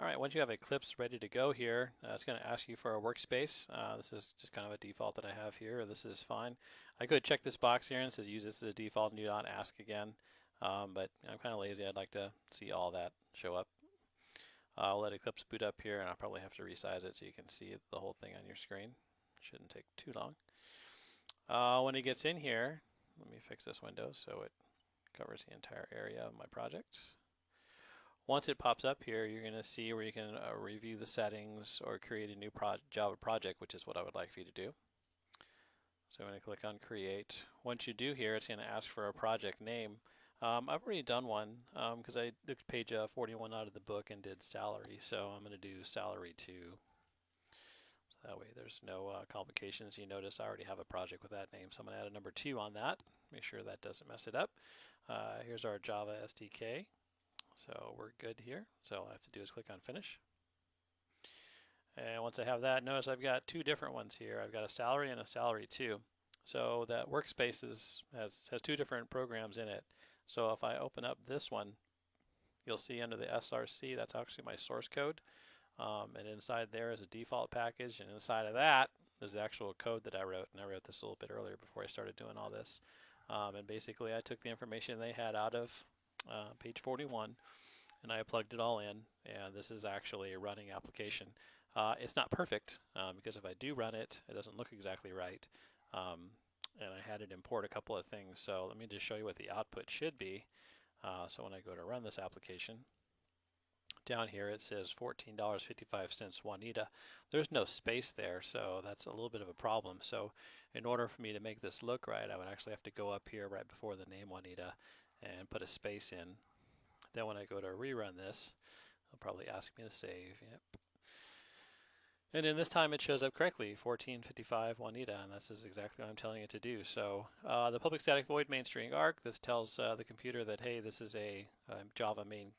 All right, once you have Eclipse ready to go here, it's going to ask you for a workspace. This is just kind of a default that I have here. This is fine. I could check this box here and it says use this as a default and do not ask again. But I'm kind of lazy. I'd like to see all that show up. I'll let Eclipse boot up here and I'll probably have to resize it so you can see the whole thing on your screen. Shouldn't take too long. When it gets in here, let me fix this window so it covers the entire area of my project. Once it pops up here, you're going to see where you can review the settings or create a new Java project, which is what I would like for you to do. So I'm going to click on Create. Once you do here, it's going to ask for a project name. I've already done one because I took page 41 out of the book and did salary. So I'm going to do salary 2. So that way there's no complications. You notice I already have a project with that name. So I'm going to add a number 2 on that. Make sure that doesn't mess it up. Here's our Java SDK. So we're good here. So all I have to do is click on Finish. And once I have that, notice I've got 2 different ones here. I've got a salary and a salary 2. So that workspace has 2 different programs in it. So if I open up this one, you'll see under the SRC, that's actually my source code. And inside there is a default package, and inside of that is the actual code that I wrote. And I wrote this a little bit earlier before I started doing all this. And basically I took the information they had out of page 41 and I plugged it all in, and this is actually a running application. It's not perfect because if I do run it, it doesn't look exactly right. And I had it import a couple of things, so let me just show you what the output should be. So when I go to run this application, down here it says $14.55 Juanita. There's no space there, so that's a little bit of a problem. So in order for me to make this look right, I would actually have to go up here right before the name Juanita and put a space in. Then when I go to rerun this, it'll probably ask me to save. Yep. And then this time it shows up correctly, 1455 Juanita, and this is exactly what I'm telling it to do. So the public static void main string arg, this tells the computer that, hey, this is a Java main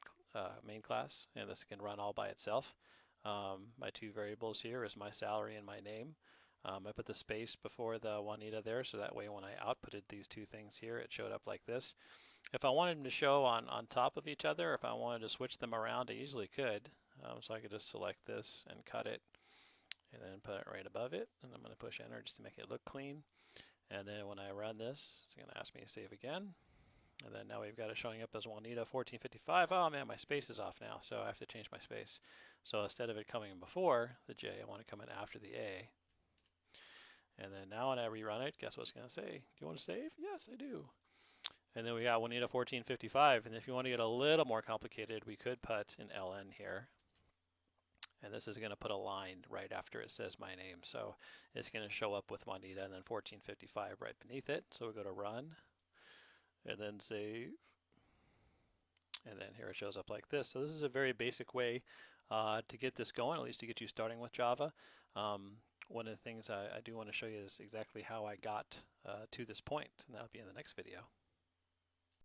class, and this can run all by itself. My 2 variables here is my salary and my name. I put the space before the Juanita there, so that way when I outputted these 2 things here, it showed up like this. If I wanted them to show on top of each other, if I wanted to switch them around, I easily could. So I could just select this and cut it, and then put it right above it. And I'm going to push enter just to make it look clean. And then when I run this, it's going to ask me to save again. And then now we've got it showing up as Juanita 1455. Oh man, my space is off now, so I have to change my space. So instead of it coming before the J, I want it coming after the A. And then now when I rerun it, guess what it's going to say? Do you want to save? Yes, I do. And then we got Juanita 1455. And if you want to get a little more complicated, we could put an LN here. And this is going to put a line right after it says my name. So it's going to show up with Juanita and then 1455 right beneath it. So we go to run and then save. And then here it shows up like this. So this is a very basic way to get this going, at least to get you starting with Java. One of the things I do want to show you is exactly how I got to this point, and that'll be in the next video.